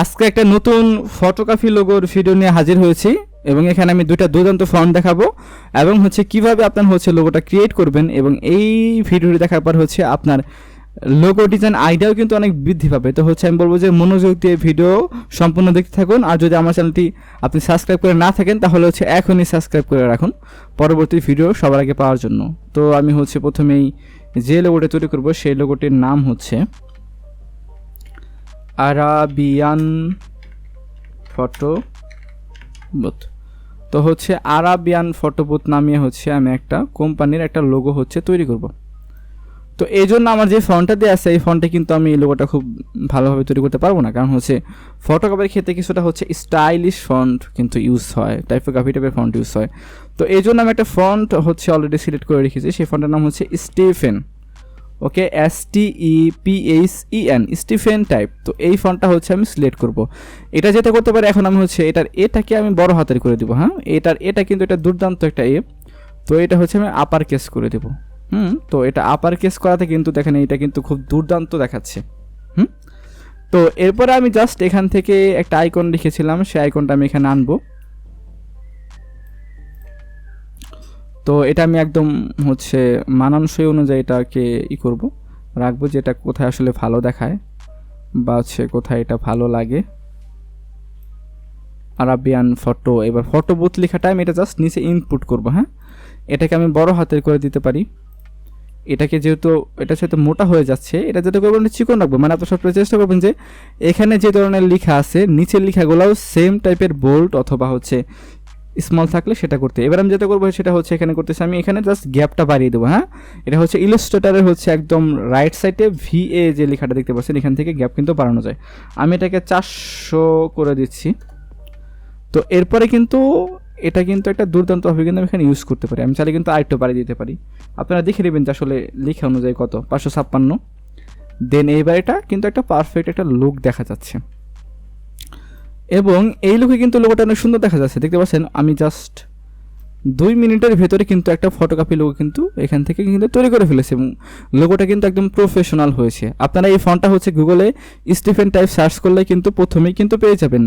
আজকে একটা নতুন ফটোগ্রাফি লোগোর ভিডিও নিয়ে হাজির হয়েছি এবং এখানে আমি দুইটা দুর্দান্ত ফন্ট দেখাবো এবং হচ্ছে কিভাবে আপনার হচ্ছে লোগোটা ক্রিয়েট করবেন এবং এই ভিডিওটি দেখার পর হচ্ছে আপনার লোগো ডিজাইন আইডিয়াও কিন্তু অনেক বৃদ্ধি পাবে। তো হচ্ছে আমি বলবো যে মনোযোগ দিয়ে ভিডিও সম্পূর্ণ দেখতে থাকুন। আর যদি আমার চ্যানেলটি আপনি সাবস্ক্রাইব করে না থাকেন তাহলে হচ্ছে এখনই সাবস্ক্রাইব করে রাখুন পরবর্তী ভিডিও সবার আগে পাওয়ার জন্য। তো আমি হচ্ছে প্রথমেই যে লোগোটা তৈরি করব সেই লোগোটির নাম হচ্ছে আরাবিয়ান ফটো বুথ। তো হচ্ছে আরাবিয়ান ফটো বুথ নামিয়ে হচ্ছে আমি একটা কোম্পানির একটা লোগো হচ্ছে তৈরি করব। তো এই জন্য আমার যে ফন্টটা দেওয়া আছে এই ফন্টে কিন্তু আমি এই লোগোটা খুব ভালোভাবে তৈরি করতে পারবো না, কারণ হচ্ছে ফটোগ্রাফির ক্ষেত্রে কিছুটা হচ্ছে স্টাইলিশ ফন্ট কিন্তু ইউজ হয়, টাইপোগ্রাফি টাইপের ফন্ট ইউজ হয়। তো এই জন্য আমি একটা ফন্ট হচ্ছে অলরেডি সিলেক্ট করে রেখেছি, সেই ফন্টের নাম হচ্ছে স্টিফেন। ওকে, STEPHEN, স্টিফেন টাইপ। তো এই ফন্টটা হচ্ছে আমি সিলেক্ট করব। এটা যেটা করতে পারি এখন আমি হচ্ছে এটাকে আমি বড় হাতের করে দিব। হ্যাঁ, এটা কিন্তু এটা দুর্দান্ত একটা তো এটা হচ্ছে আমি আপার কেস করে দেব। তো এটা আপার কেস করাতে কিন্তু দেখেন এটা কিন্তু খুব দুর্দান্ত দেখাচ্ছে। তো এরপরে আমি জাস্ট এখান থেকে একটা আইকন লিখেছিলাম, সেই আইকনটা আমি এখানে আনবো। তো এটা আমি একদম হচ্ছে মানানসই অনুযায়ী এটাকে করব, রাখবো যেটা কোথায় আসলে ভালো দেখায় বা হচ্ছে কোথায় এটা ভালো লাগে। আরাবিয়ান ফটো, এবার ফটো বুথ লেখাটা আমি এটা জাস্ট নিচে ইনপুট করব। হ্যাঁ, এটাকে আমি বড় হাতের করে দিতে পারি। এটাকে যেহেতু এটা সাথে মোটা হয়ে যাচ্ছে, এটা যেটা করবেন চিকন রাখবো, মানে আপনার সবসময় চেষ্টা করবেন যে এখানে যে ধরনের লেখা আছে নিচের লেখাগুলোও সেম টাইপের বোল্ড অথবা হচ্ছে স্মল থাকলে সেটা করতে। এবার আমি যেটা করবো সেটা হচ্ছে এখানে করতেছি আমি এখানে জাস্ট গ্যাপটা বাড়িয়ে দেবো। হ্যাঁ, এটা হচ্ছে ইলাস্ট্রেটরের হচ্ছে একদম রাইট সাইডে VA যে লেখাটা দেখতে পাচ্ছেন এখান থেকে গ্যাপ কিন্তু বাড়ানো যায়। আমি এটাকে 400 করে দিচ্ছি। তো এরপরে কিন্তু এটা কিন্তু একটা দুর্দান্তভাবে কিন্তু আমি এখানে ইউজ করতে পারি। আমি চাইলে কিন্তু আরেকটু বাড়িয়ে দিতে পারি, আপনারা দেখে নেবেন যে আসলে লেখা অনুযায়ী কত, 556। দেন এইবার এটা কিন্তু একটা পারফেক্ট একটা লুক দেখা যাচ্ছে এবং এই লুকে কিন্তু লোগোটা অনেক সুন্দর দেখা যাচ্ছে, দেখতে পাচ্ছেন। আমি জাস্ট 2 মিনিটের ভেতরে কিন্তু একটা ফটোগ্রাফি লোগো কিন্তু এখান থেকে কিন্তু তৈরি করে ফেলেছি এবং লোগোটা কিন্তু একদম প্রফেশনাল হয়েছে। আপনারা এই ফন্টটা হচ্ছে গুগলে স্টিফেন টাইপ সার্চ করলে কিন্তু প্রথমেই কিন্তু পেয়ে যাবেন।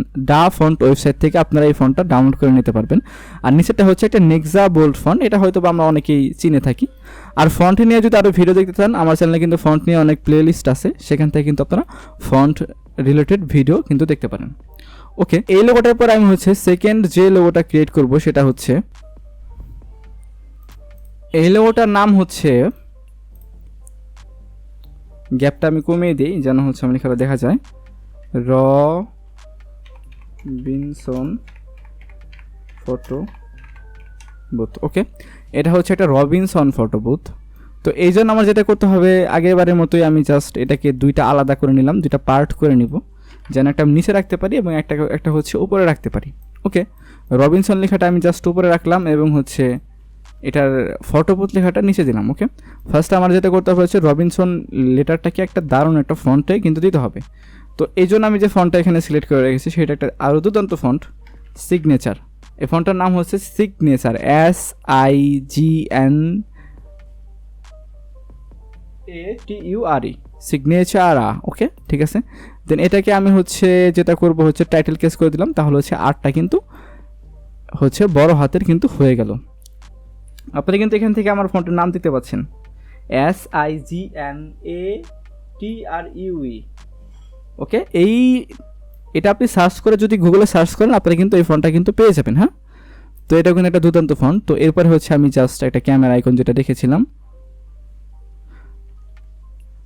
ফন্ট ওয়েবসাইট থেকে আপনারা এই ফন্টটা ডাউনলোড করে নিতে পারবেন। আর নিচেটা হচ্ছে একটা নেক্সা বোল্ড ফন্ট, এটা হয়তো বা আমরা অনেকেই চিনে থাকি। আর ফন্ট নিয়ে যদি আরও ভিডিও দেখতে চান আমার চ্যানেলে কিন্তু ফন্ট নিয়ে অনেক প্লেলিস্ট আছে, সেখান থেকে কিন্তু আপনারা ফন্ট রিলেটেড ভিডিও কিন্তু দেখতে পারেন। ওকে, এই লোগোটার পর আমি হচ্ছে সেকেন্ড যে লোগোটা ক্রিয়েট করব সেটা হচ্ছে এই লোগোটার নাম হচ্ছে, গ্যাপটা আমি কমিয়ে দিই যেন হচ্ছে আমি লেখাটা দেখা যায়, রবিনসন ফটো বুথ। ওকে, এটা হচ্ছে একটা রবিনসন ফটো বুথ। তো এই জন্য আমার যেটা করতে হবে আগেরবারের মতোই আমি জাস্ট এটাকে দুইটা আলাদা করে নিলাম, দুইটা পার্ট করে নিব যেন একটা নিচে রাখতে পারি এবং একটা হচ্ছে উপরে রাখতে পারি। ওকে, রবিনসন লেখাটা আমি জাস্ট উপরে রাখলাম এবং হচ্ছে এটার ফটো বুথ লেখাটা নিচে দিলাম। ওকে, ফার্স্ট আমার যেটা করতে হবে হচ্ছে রবিনসন লেটারটাকে একটা দারুণ একটা ফন্টে কিন্তু দিতে হবে। তো এই জন্য আমি যে ফন্টটা এখানে সিলেক্ট করে রেখেছি সেটা একটা আরও দুর্দান্ত ফন্ট, সিগনেচার। এই ফন্টটার নাম হচ্ছে সিগনেচার, SIGNATURE, সিগনেচার। ওকে, ঠিক আছে। দেন এটাকে আমি হচ্ছে যেটা করব হচ্ছে টাইটেল কেস করে দিলাম, তাহলে হচ্ছে আরটা কিন্তু হচ্ছে বড় হাতের কিন্তু হয়ে গেল। আপনারা কিন্তু এখান থেকে আমার ফন্টের নাম দিতে পাচ্ছেন, SIGNATURE। ওকে, এটা আপনি সার্চ করে যদি গুগলে সার্চ করেন আপনারা কিন্তু এই ফন্টটা কিন্তু পেয়ে যাবেন। হ্যাঁ, তো এটা কিন্তু একটা দুর্দান্ত ফন্ট। তো এরপরে হচ্ছে আমি জাস্ট একটা ক্যামেরা আইকন যেটা দেখেছিলাম,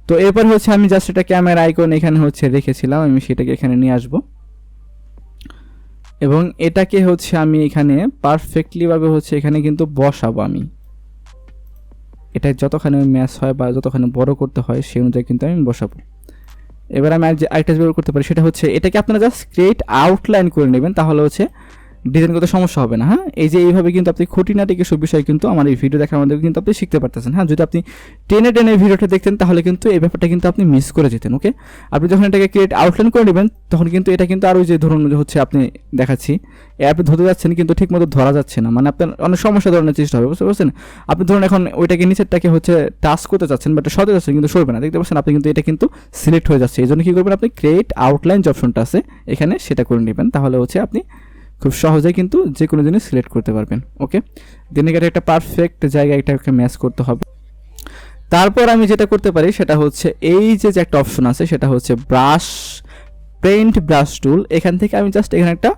তো এরপর হচ্ছে আমি জাস্ট একটা ক্যামেরা আইকন এখানে হচ্ছে রেখেছিলাম, আমি সেটাকে এখানে নিয়ে আসব এবং এটাকে হচ্ছে আমি এখানে পারফেক্টলি ভাবে হচ্ছে এখানে কিন্তু বসাবো। আমি এটা যতখানি ম্যাচ হয় বা যতখানি বড় করতে হয় সেই অনুযায়ী কিন্তু আমি বসাবো। এবার আমি আরেকটা ব্যবহার করতে পারি, সেটা হচ্ছে এটাকে আপনারা জাস্ট ক্রিয়েট আউটলাইন করে নেবেন, তাহলে হচ্ছে ডিজাইন করতে সমস্যা হবে না। হ্যাঁ, এই যে এইভাবে কিন্তু আপনি খুঁটিনাটি কিছু বিষয় কিন্তু আমার এই ভিডিও দেখার মধ্যে কিন্তু আপনি শিখতে পারতেছেন। হ্যাঁ, যদি আপনি টেনে টেনে ভিডিওটা দেখতেন তাহলে কিন্তু এই ব্যাপারটা কিন্তু আপনি মিস করে যেতেন। ওকে, আপনি যখন এটাকে ক্রিয়েট আউটলাইন করে নেবেন তখন কিন্তু এটা কিন্তু আরও যে ধরুন হচ্ছে আপনি দেখাচ্ছি আপনি ধরতে যাচ্ছেন কিন্তু ঠিক মতো ধরা যাচ্ছে না, মানে আপনার অনেক সমস্যা ধরনের চেষ্টা হবে, বুঝতে পারছেন? আপনি ধরুন এখন ওইটাকে নিচেরটাকে হচ্ছে টাচ করতে চাচ্ছেন বাট সরতে যাচ্ছেন কিন্তু সরবে না, দেখতে পাচ্ছেন? আপনি কিন্তু এটা কিন্তু সিলেক্ট হয়ে যাচ্ছে। এই জন্য কী করবেন, আপনি ক্রিয়েট আউটলাইন যে অপশনটা আছে এখানে সেটা করে নেবেন, তাহলে হচ্ছে আপনি খুব সহজেই কিন্তু যে কোনো জিনিস সিলেক্ট করতে পারবেন। ওকে, দেন এখানে একটা পারফেক্ট জায়গায় এটাকে ম্যাচ করতে হবে। তারপর আমি যেটা করতে পারি সেটা হচ্ছে এই যে একটা অপশন আছে সেটা হচ্ছে ব্রাশ, পেইন্ট ব্রাশ টুল, এখান থেকে আমি জাস্ট এখানে একটা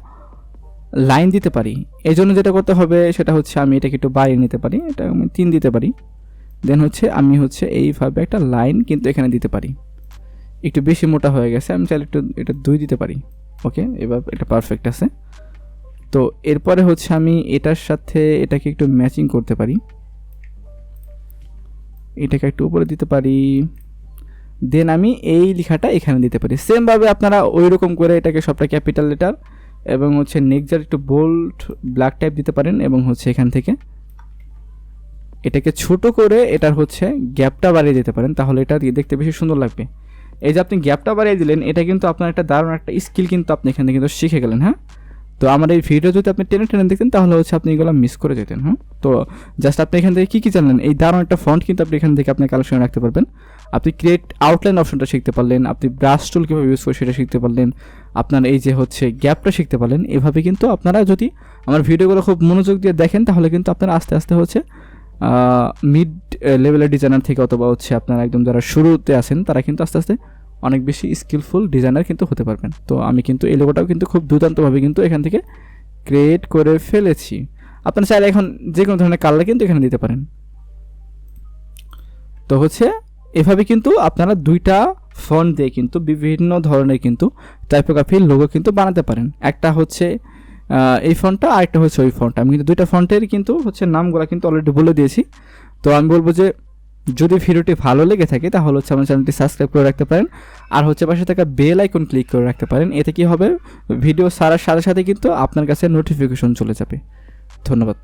লাইন দিতে পারি। এই জন্য যেটা করতে হবে সেটা হচ্ছে আমি এটাকে একটু বাড়িয়ে নিতে পারি, এটা আমি 3 দিতে পারি। দেন হচ্ছে আমি হচ্ছে এইভাবে একটা লাইন কিন্তু এখানে দিতে পারি। একটু বেশি মোটা হয়ে গেছে, আমি চাইলে একটু এটা 2 দিতে পারি। ওকে, এবার এটা পারফেক্ট আছে। তো এরপরে হচ্ছে আমি এটার সাথে এটাকে একটু ম্যাচিং করতে পারি, এটাকে একটু উপরে দিতে পারি। দেন আমি এই লেখাটা এখানে দিতে পারি। সেমভাবে আপনারা ওই রকম করে এটাকে সবটা ক্যাপিটাল লেটার এবং হচ্ছে নেক্সট একটু বোল্ড ব্ল্যাক টাইপ দিতে পারেন এবং হচ্ছে এখান থেকে এটাকে ছোট করে এটার হচ্ছে গ্যাপটা বাড়িয়ে দিতে পারেন, তাহলে এটা দেখতে বেশি সুন্দর লাগবে। এই যে আপনি গ্যাপটা বাড়িয়ে দিলেন, এটা কিন্তু আপনার একটা দারুণ একটা স্কিল কিন্তু আপনি এখানে কিন্তু শিখে গেলেন। হ্যাঁ, তো আমার এই ভিডিও যদি আপনি টেনে টেনে দেখতেন তাহলে হচ্ছে আপনি এগুলো মিস করে যেতেন। হ্যাঁ, তো জাস্ট আপনি এখান থেকে কী জানলেন, এই দারুণ একটা ফন্ট কিন্তু আপনি এখান থেকে আপনি কালেকশনে রাখতে পারবেন। আপনি ক্রিয়েট আউটলাইন অপশনটা শিখতে পারলেন, আপনি ব্রাশ টুল কীভাবে ইউজ করে সেটা শিখতে পারলেন, আপনার এই যে হচ্ছে গ্যাপটা শিখতে পারলেন। এভাবে কিন্তু আপনারা যদি আমার ভিডিওগুলো খুব মনোযোগ দিয়ে দেখেন তাহলে কিন্তু আপনারা আস্তে আস্তে হচ্ছে মিড লেভেলের ডিজাইনার থেকে অথবা হচ্ছে আপনারা একদম যারা শুরুতে আছেন তারা কিন্তু আস্তে আস্তে অনেক বেশি স্কিলফুল ডিজাইনার কিন্তু হতে পারবেন। তো আমি কিন্তু এই লোগোটাও কিন্তু খুব দুর্দান্তভাবে কিন্তু এখান থেকে ক্রিয়েট করে ফেলেছি। আপনারা চাইলে এখন যে কোনো ধরনের কালার কিন্তু এখানে দিতে পারেন। তো হচ্ছে এভাবে কিন্তু আপনারা 2টা ফন্ট দিয়ে কিন্তু বিভিন্ন ধরনের কিন্তু টাইপোগ্রাফির লোগো কিন্তু বানাতে পারেন। একটা হচ্ছে এই ফন্টটা, আর একটা হচ্ছে ওই ফন্টটা। আমি কিন্তু 2টা ফন্টের কিন্তু হচ্ছে নামগুলো কিন্তু অলরেডি বলে দিয়েছি। তো আমি বলবো যে যদি ভিডিওটি ভালো লেগে থাকে তাহলে হচ্ছে আমার চ্যানেলটি সাবস্ক্রাইব করে রাখতে পারেন, আর হচ্ছে পাশে থাকা বেল আইকন ক্লিক করে রাখতে পারেন। এতে কি হবে, ভিডিও ছাড়ার সাথে সাথে কিন্তু আপনার কাছে নোটিফিকেশন চলে যাবে। ধন্যবাদ।